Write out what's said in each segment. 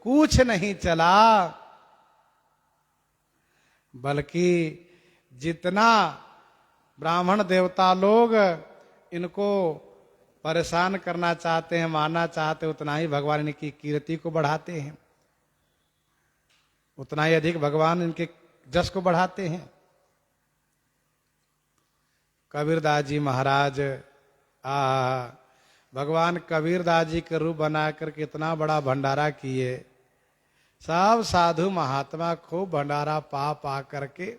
कुछ नहीं चला, बल्कि जितना ब्राह्मण देवता लोग इनको परेशान करना चाहते हैं, मारना चाहते हैं, उतना ही भगवान इनकी कीर्ति को बढ़ाते हैं, उतना ही अधिक भगवान इनके जस को बढ़ाते हैं। कबीरदास जी महाराज भगवान कबीरदास जी के रूप बना करके इतना बड़ा भंडारा किए। सब साधु महात्मा खूब भंडारा पा करके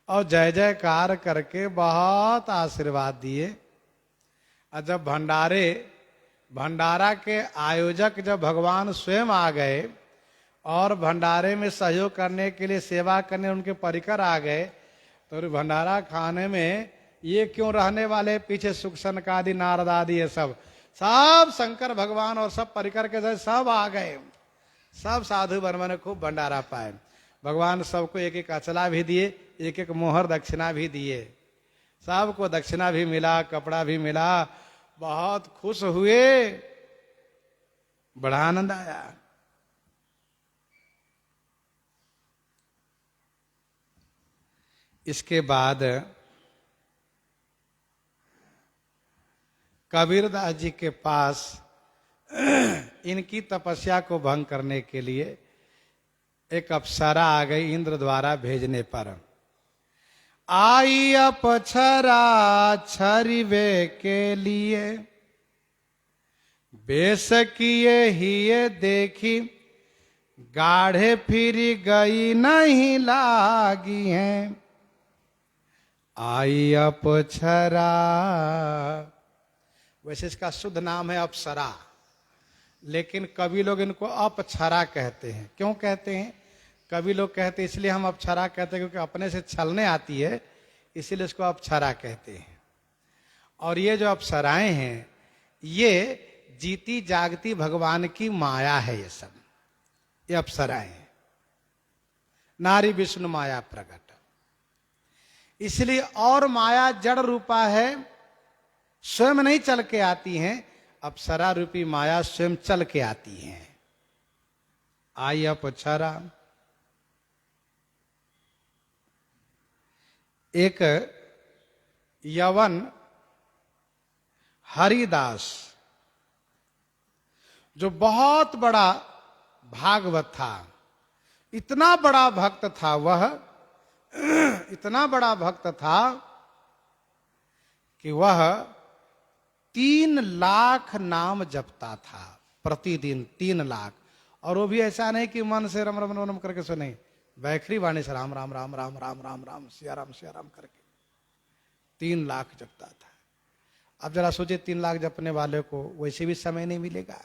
और जय जयकार करके बहुत आशीर्वाद दिए। और जब भंडारा के आयोजक जब भगवान स्वयं आ गए और भंडारे में सहयोग करने के लिए, सेवा करने उनके परिकर आ गए, तो भंडारा खाने में ये क्यों रहने वाले पीछे सुख सनकादि नारद आदि ये सब शंकर भगवान और सब परिकर के साथ सब आ गए। सब साधु वर्मा ने खूब भंडारा पाए। भगवान सबको एक एक अचला भी दिए, एक एक मोहर दक्षिणा भी दिए। सबको दक्षिणा भी मिला, कपड़ा भी मिला, बहुत खुश हुए, बड़ा आनंद आया। इसके बाद कबीरदास जी के पास इनकी तपस्या को भंग करने के लिए एक अप्सरा आ गई इंद्र द्वारा भेजने पर। आई अप्सरा छरिवे के लिए, बेस किए ही देखी, गाढ़े फिर गई नहीं लागी हैं। आई अप्सरा, वैसे इसका शुद्ध नाम है अप्सरा, लेकिन कवि लोग इनको अपछरा कहते हैं। क्यों कहते हैं? कवि लोग कहते हैं इसलिए हम अपछरा कहते हैं क्योंकि अपने से छलने आती है, इसीलिए इसको अपछरा कहते हैं। और ये जो अप्सराएं हैं ये जीती जागती भगवान की माया है। ये सब ये अप्सराएं हैं, नारी विष्णु माया प्रकट। इसलिए और माया जड़ रूपा है, स्वयं नहीं चल के आती हैं, अप्सरा रूपी माया स्वयं चल के आती हैं। आई अप्सरा। एक यवन हरिदास जो बहुत बड़ा भागवत था, इतना बड़ा भक्त था वह, इतना बड़ा भक्त था कि वह 3 लाख नाम जपता था प्रतिदिन, 3 लाख। और वो भी ऐसा नहीं कि मन से रम रम रम करके सुने, बैखरी वाणी से राम राम राम राम राम राम राम सिया राम करके 3 लाख जपता था। अब जरा सोचिए 3 लाख जपने वाले को वैसे भी समय नहीं मिलेगा।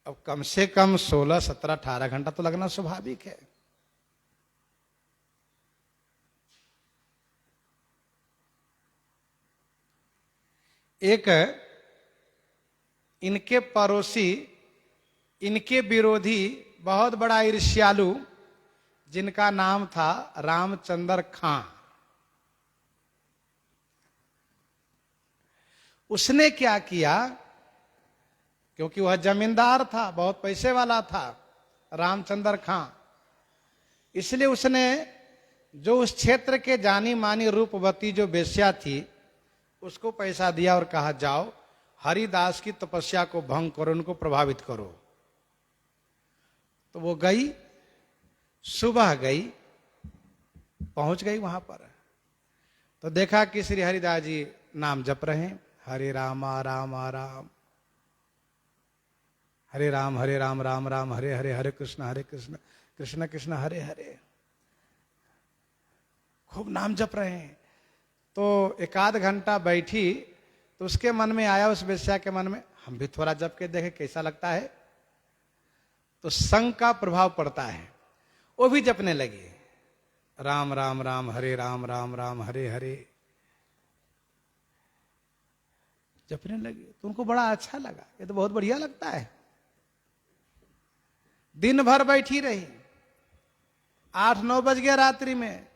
अब कम से कम 16, 17, 18 घंटा तो लगना स्वाभाविक है। एक इनके पड़ोसी, इनके विरोधी, बहुत बड़ा ईर्ष्यालु, जिनका नाम था रामचंद्र खां, उसने क्या किया, क्योंकि वह जमींदार था, बहुत पैसे वाला था रामचंद्र खां, इसलिए उसने जो उस क्षेत्र के जानी मानी रूपवती जो वेश्या थी उसको पैसा दिया और कहा जाओ हरिदास की तपस्या को भंग करो, उनको प्रभावित करो। तो वो गई, सुबह गई, पहुंच गई वहां पर, तो देखा कि श्री हरिदास जी नाम जप रहे हैं, हरे राम राम राम, हरे राम राम राम हरे हरे, हरे कृष्ण कृष्ण कृष्ण हरे हरे, खूब नाम जप रहे हैं। तो 1 घंटा बैठी तो उसके मन में आया, उस वेश्या के मन में, हम भी थोड़ा जप के देखें कैसा लगता है। तो संग का प्रभाव पड़ता है, वो भी जपने लगी, राम राम राम हरे राम राम हरे हरे, जपने लगी। तो उनको बड़ा अच्छा लगा, ये तो बहुत बढ़िया लगता है। दिन भर बैठी रही, 8-9 बज गया रात्रि में,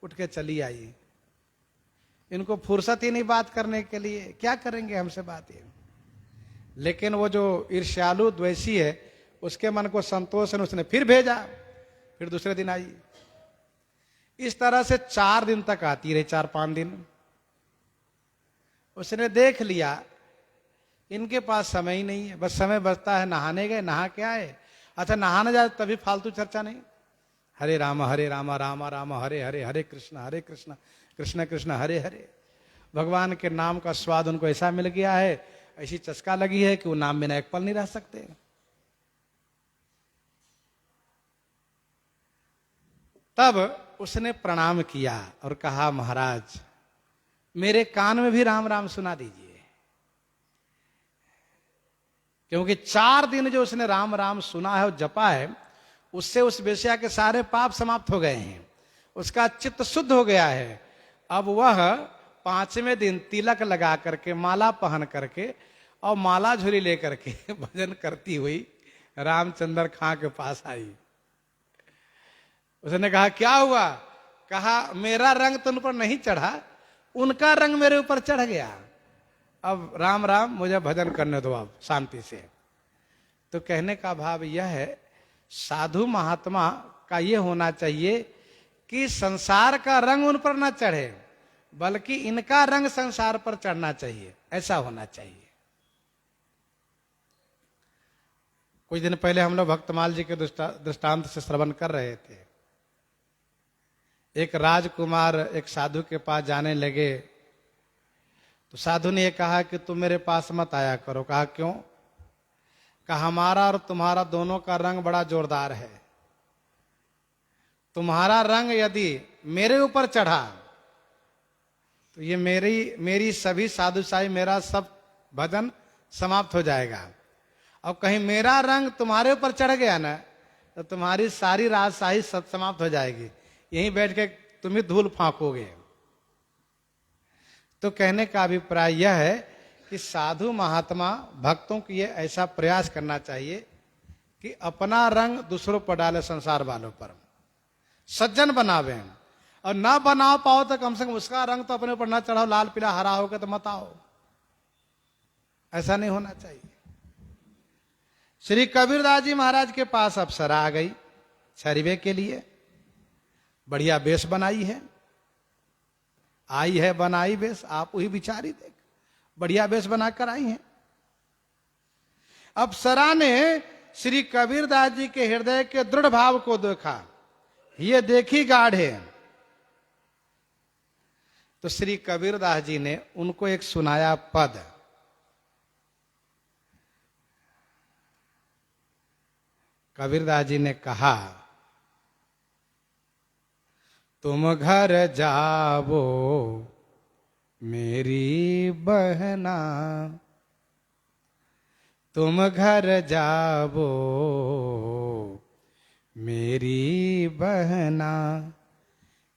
उठ के चली आई। इनको फुर्सत ही नहीं बात करने के लिए, क्या करेंगे हमसे बात ये। लेकिन वो जो ईर्ष्यालु द्वेषी है, उसके मन को संतोष है, उसने फिर भेजा, फिर दूसरे दिन आई। इस तरह से 4 दिन तक आती रही, 4-5 दिन। उसने देख लिया इनके पास समय ही नहीं है, बस समय बचता है नहाने गए, नहा के आए, अच्छा नहाने जाए तभी फालतू चर्चा नहीं। हरे राम राम राम हरे हरे, हरे कृष्ण कृष्ण कृष्ण हरे हरे। भगवान के नाम का स्वाद उनको ऐसा मिल गया है, ऐसी चस्का लगी है कि वो नाम बिना एक पल नहीं रह सकते। तब उसने प्रणाम किया और कहा, महाराज मेरे कान में भी राम राम सुना दीजिए। क्योंकि 4 दिन जो उसने राम राम सुना है और जपा है, उससे उस वेश्या के सारे पाप समाप्त हो गए हैं, उसका चित्त शुद्ध हो गया है। अब वह 5वें दिन तिलक लगा करके, माला पहन करके और माला झोली लेकर के भजन करती हुई रामचंद्र खां के पास आई। उसने कहा, क्या हुआ? कहा, मेरा रंग तो उन पर नहीं चढ़ा, उनका रंग मेरे ऊपर चढ़ गया। अब राम राम मुझे भजन करने दो अब शांति से। तो कहने का भाव यह है, साधु महात्मा का यह होना चाहिए कि संसार का रंग उन पर ना चढ़े, बल्कि इनका रंग संसार पर चढ़ना चाहिए, ऐसा होना चाहिए। कुछ दिन पहले हम लोग भक्तमाल जी के दृष्टांत से श्रवण कर रहे थे। एक राजकुमार एक साधु के पास जाने लगे, तो साधु ने कहा कि तुम मेरे पास मत आया करो। कहा, क्यों? कहा, हमारा और तुम्हारा दोनों का रंग बड़ा जोरदार है। तुम्हारा रंग यदि मेरे ऊपर चढ़ा तो ये मेरी सभी साधुशाही, मेरा सब भजन समाप्त हो जाएगा। और कहीं मेरा रंग तुम्हारे ऊपर चढ़ गया ना, तो तुम्हारी सारी राजशाही समाप्त हो जाएगी, यहीं बैठ के तुम ही धूल फांकोगे। तो कहने का अभिप्राय यह है कि साधु महात्मा भक्तों को ये ऐसा प्रयास करना चाहिए कि अपना रंग दूसरों पर डाले, संसार वालों पर सज्जन बनावे, और ना बना पाओ तो कम से कम उसका रंग तो अपने ऊपर ना चढ़ाओ, लाल पीला हरा होगा तो मत आओ, ऐसा नहीं होना चाहिए। श्री कबीरदास जी महाराज के पास अप्सरा आ गई छरिवे के लिए, बढ़िया वेश बनाई है, आई है बनाई वेश, आप वही बिचारी देख, बढ़िया वेश बनाकर आई हैं। अप्सरा ने श्री कबीरदास जी के हृदय के दृढ़ भाव को देखा, ये देखी गाढ़े, तो श्री कबीरदास जी ने उनको एक सुनाया पद। कबीरदास जी ने कहा, तुम घर जावो मेरी बहना, तुम घर जावो मेरी बहना,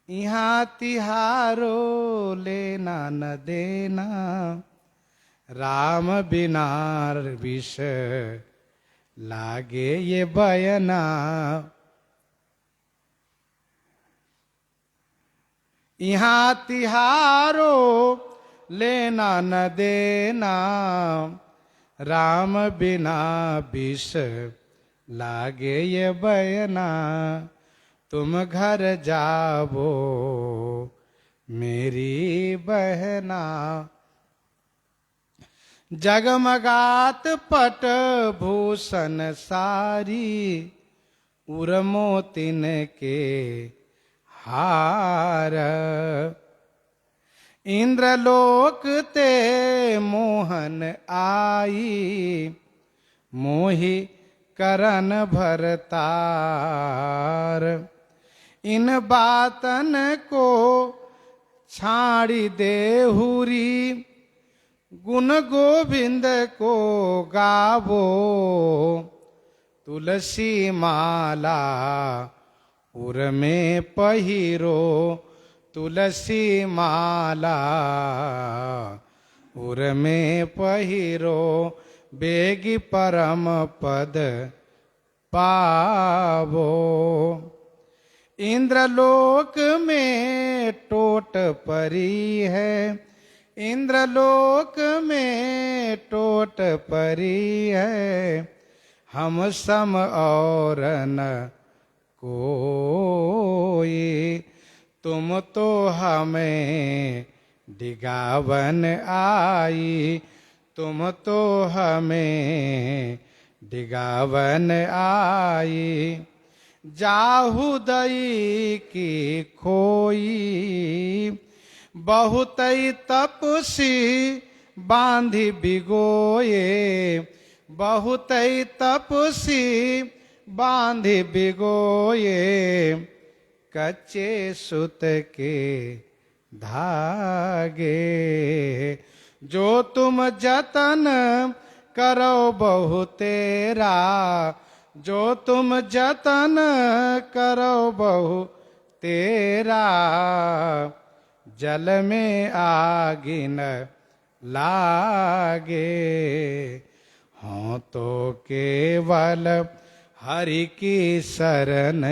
यहाँ तिहारो लेना न देना, राम बिना विष लागे ये बयना। यहाँ तिहारो लेना न देना, राम बिना विष लागे ये बयना, तुम घर जावो मेरी बहना। जगमगात पट भूषण सारी, उर्मोतिन के हार, इंद्रलोक ते मोहन आई, मोहि करन भरतार, इन बातन को छाड़ी देहुरी, गुण गोविंद को गावो, तुलसी माला उर में पहिरो, तुलसी माला उर में पहिरो, बेगी परम पद पावो। इंद्रलोक में टोट परी है, इंद्रलोक में टोट परी है, हम सम और न कोई, तुम तो हमें डिगावन आई, तुम तो हमें डिगावन आई, जाहु दई की खोई, बहुतई तपसी बांधी बिगोए, बहुतई तपसी बांधी बिगोए, कच्चे सुत के धागे, जो तुम जतन करो बहु तेरा, जो तुम जतन करो बहु तेरा, जल में आगी न लागे, हों तो केवल हरि की शरण,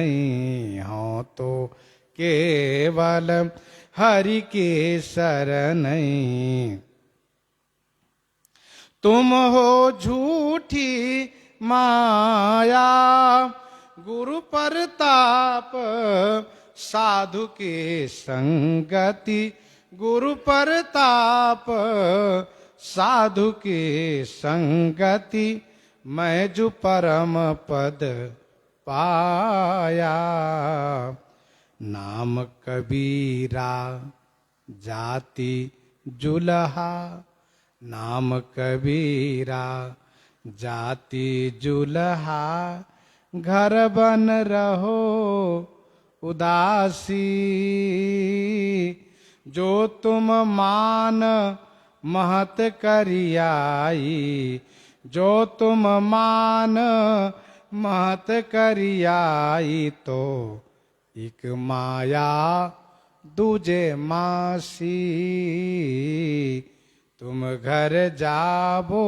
हों तो केवल हरि की शरण, तुम हो झूठी माया, गुरु परताप साधु की संगति, गुरु परताप साधु की संगति, मैं जो परम पद पाया, नाम कबीरा जाति जुलहा, नाम कबीरा जाति जुलहा, घर बन रहो उदासी, जो तुम मान महत करियाई, जो तुम मान महत करियाई, तो एक माया दूजे मासी, तुम घर जाबो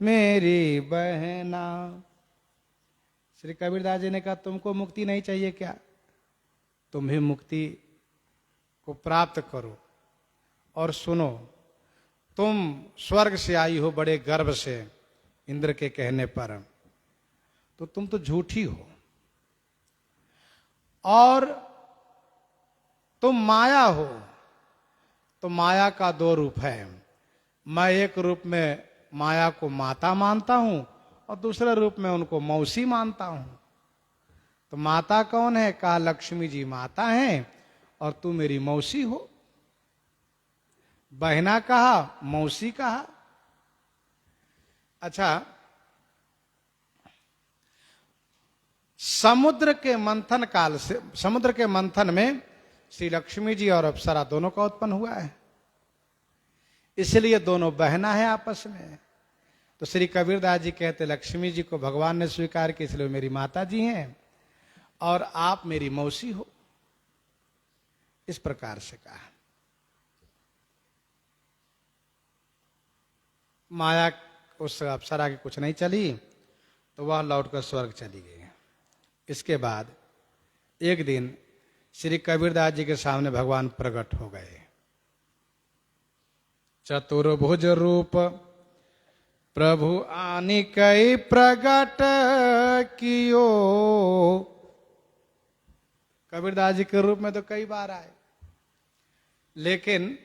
मेरी बहना। श्री कबीरदास जी ने कहा तुमको मुक्ति नहीं चाहिए क्या, तुम भी मुक्ति को प्राप्त करो। और सुनो, तुम स्वर्ग से आई हो बड़े गर्व से इंद्र के कहने पर, तो तुम तो झूठी हो, और तुम माया हो। तो माया का दो रूप है, मैं एक रूप में माया को माता मानता हूं और दूसरे रूप में उनको मौसी मानता हूं। तो माता कौन है? कहा लक्ष्मी जी माता हैं और तू मेरी मौसी हो। बहना कहा, मौसी कहा। अच्छा, समुद्र के मंथन काल से, समुद्र के मंथन में श्री लक्ष्मी जी और अप्सरा दोनों का उत्पन्न हुआ है, इसलिए दोनों बहना है आपस में। तो श्री कबीरदास जी कहते लक्ष्मी जी को भगवान ने स्वीकार किया, इसलिए मेरी माता जी हैं और आप मेरी मौसी हो। इस प्रकार से कहा। माया उस अप्सरा की कुछ नहीं चली तो वह लौटकर स्वर्ग चली गई। इसके बाद एक दिन श्री कबीरदास जी के सामने भगवान प्रकट हो गए। चतुर्भुज रूप प्रभु आनि कई प्रगट कियो। कबीरदास जी के रूप में तो कई बार आए, लेकिन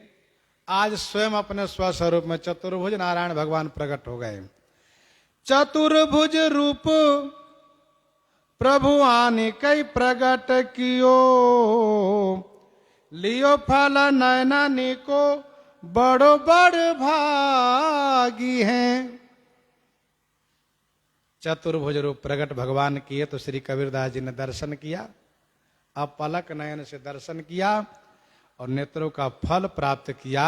आज स्वयं अपने स्वस्वरूप में चतुर्भुज नारायण भगवान प्रकट हो गए। चतुर्भुज रूप प्रभु आनि कई प्रगट कियो, लियो फल नैनानी को बड़ो बड़ भागी हैं। चतुर्भुज रूप प्रकट भगवान किए तो श्री कबीरदास जी ने दर्शन किया। अब पलक नयन से दर्शन किया और नेत्रों का फल प्राप्त किया।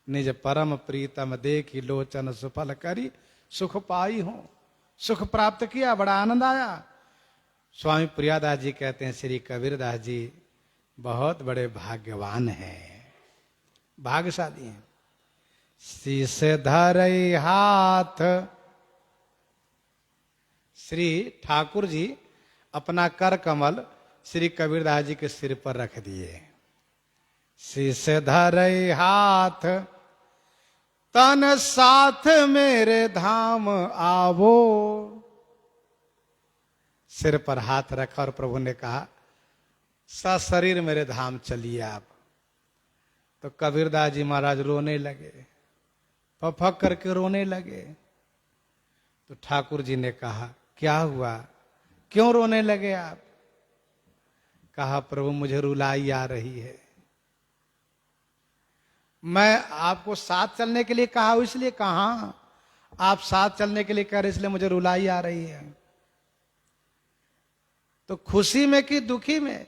निज परम प्रीतम देखी लोचन सुफल करी सुख पाई हो। सुख प्राप्त किया, बड़ा आनंद आया। स्वामी प्रियादास जी कहते हैं श्री कबीरदास जी बहुत बड़े भाग्यवान हैं, भाग्यशाली हैं। शीश धरई हाथ, श्री ठाकुर जी अपना कर कमल श्री कबीरदास जी के सिर पर रख दिए। शीश धरे हाथ तन साथ मेरे धाम आवो। सिर पर हाथ रखा और प्रभु ने कहा सशरीर मेरे धाम चलिए आप। तो कबीरदास जी महाराज रोने लगे, फफक करके रोने लगे। तो ठाकुर जी ने कहा क्या हुआ, क्यों रोने लगे आप? कहा प्रभु मुझे रुलाई आ रही है। मैं आपको साथ चलने के लिए कहा हूं, इसलिए कहा आप साथ चलने के लिए कह रहे इसलिए मुझे रुलाई आ रही है। तो खुशी में कि दुखी में?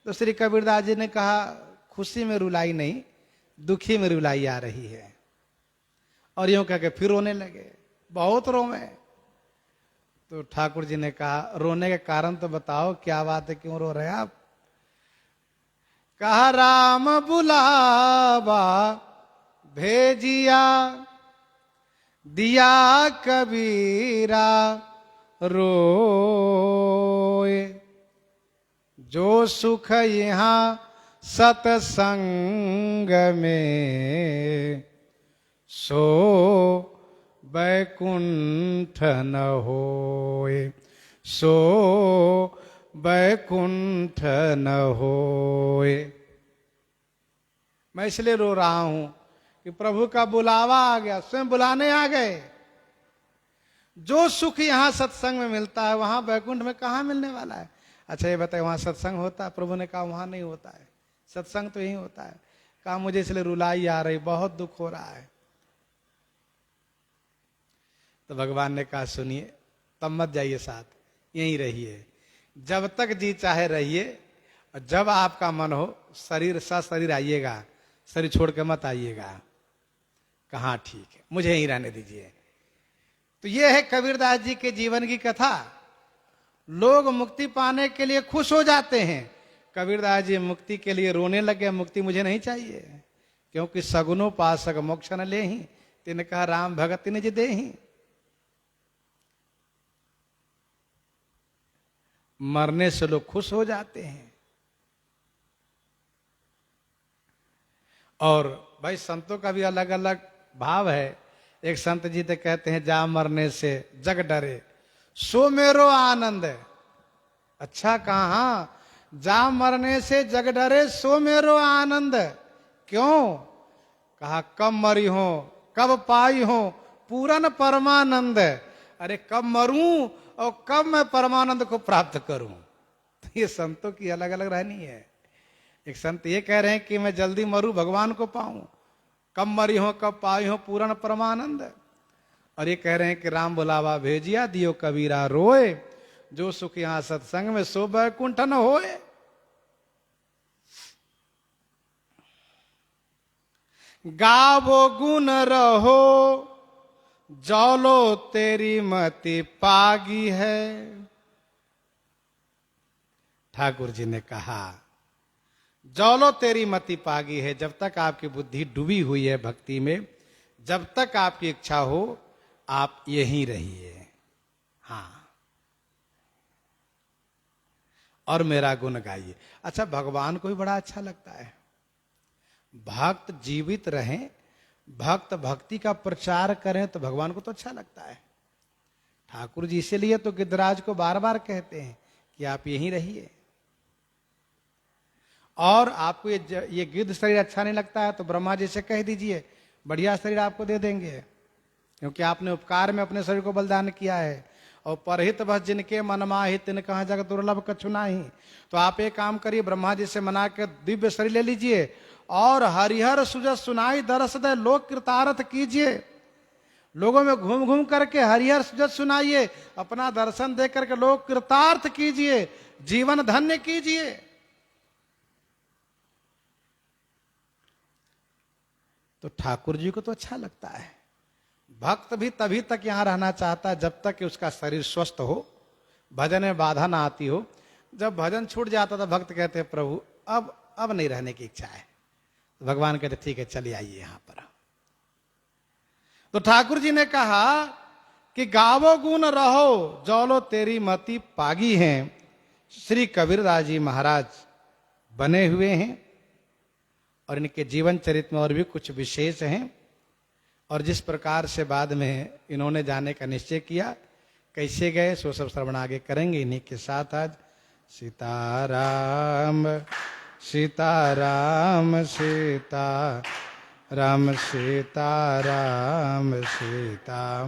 तो श्री कबीरदास जी ने कहा खुशी में रुलाई नहीं, दुखी में रुलाई आ रही है। और यूं कह के फिर रोने लगे, बहुत रोवे। तो ठाकुर जी ने कहा रोने के कारण तो बताओ, क्या बात है, क्यों रो रहे हैं आप? कहा राम बुलावा भेजिया दिया कबीरा रोए। जो सुख यहाँ सतसंग में सो बैकुंठ न होए। सो बैकुंठ न होए। मैं इसलिए रो रहा हूं कि प्रभु का बुलावा आ गया, स्वयं बुलाने आ गए। जो सुख यहां सत्संग में मिलता है वहां बैकुंठ में कहां मिलने वाला है? अच्छा ये बताए वहां सत्संग होता है? प्रभु ने कहा वहां नहीं होता है, सत्संग तो यही होता है। कहा मुझे इसलिए रुलाई आ रही, बहुत दुख हो रहा है। तो भगवान ने कहा सुनिए, तब मत जाइए साथ, यहीं रहिए, जब तक जी चाहे रहिए। और जब आपका मन हो शरीर शरीर आइएगा, शरीर छोड़ के मत आइएगा। कहाँ ठीक है, मुझे यहीं रहने दीजिए। तो ये है कबीरदास जी के जीवन की कथा। लोग मुक्ति पाने के लिए खुश हो जाते हैं, कबीरदास जी मुक्ति के लिए रोने लगे, मुक्ति मुझे नहीं चाहिए, क्योंकि सगुनो पासक मोक्ष न ले ही, तिन कहा राम भगत निज दे ही। मरने से लोग खुश हो जाते हैं। और भाई संतों का भी अलग अलग भाव है। एक संत जी तो कहते हैं जा मरने से जग डरे सो मेरो आनंद। अच्छा कहा जा मरने से जग डरे सो मेरो आनंद, क्यों? कहा कब मरी हो कब पाई हो पूरन परमानंद। अरे कब मरूं और कब मैं परमानंद को प्राप्त करूं। तो ये संतों की अलग अलग रहनी है। एक संत ये कह रहे हैं कि मैं जल्दी मरूं भगवान को पाऊं, कब मरी हो कब पाई हो पूर्ण परमानंद। और ये कह रहे हैं कि राम बुलावा भेजिया दियो कबीरा रोए। जो सुख यहां सत्संग में सो बैकुंठ न होए। गावो गुण रहो जौलो तेरी मति पागी है। ठाकुर जी ने कहा जौलो तेरी मति पागी है। जब तक आपकी बुद्धि डूबी हुई है भक्ति में, जब तक आपकी इच्छा हो आप यहीं रहिए। हाँ, और मेरा गुण गाइए। अच्छा भगवान को भी बड़ा अच्छा लगता है भक्त जीवित रहें, भक्त भक्ति का प्रचार करें, तो भगवान को तो अच्छा लगता है। ठाकुर जी इसीलिए तो गिद्धराज को बार बार कहते हैं कि आप यहीं रहिए। और आपको ये गिद्ध शरीर अच्छा नहीं लगता है तो ब्रह्मा जी से कह दीजिए, बढ़िया शरीर आपको दे देंगे, क्योंकि आपने उपकार में अपने शरीर को बलिदान किया है। और परहित बस जिनके मन माहित तिन कहाँ जगत दुर्लभ कछु नाही। तो आप एक काम करिए, ब्रह्मा जी से मना के दिव्य शरीर ले लीजिए और हरिहर सुजस सुनाई दरस दे लोक कृतार्थ कीजिए। लोगों में घूम घूम करके हरिहर सुजस सुनाइए, अपना दर्शन दे करके लोग कृतार्थ कीजिए, जीवन धन्य कीजिए। तो ठाकुर जी को तो अच्छा लगता है। भक्त भी तभी तक यहां रहना चाहता है जब तक कि उसका शरीर स्वस्थ हो, भजन में बाधा ना आती हो। जब भजन छूट जाता तो भक्त कहते हैं प्रभु अब नहीं रहने की इच्छा है। भगवान कहते ठीक है चलिए आइए यहां पर। तो ठाकुर जी ने कहा कि गावो गुण रहो जौलो तेरी मति पागी है। श्री कबीरदास जी महाराज बने हुए हैं और इनके जीवन चरित्र में और भी कुछ विशेष हैं। और जिस प्रकार से बाद में इन्होंने जाने का निश्चय किया, कैसे गए, सो सब श्रवण आगे करेंगे। इन्हीं के साथ आज सीताराम सीताराम सीता राम सीताराम सीता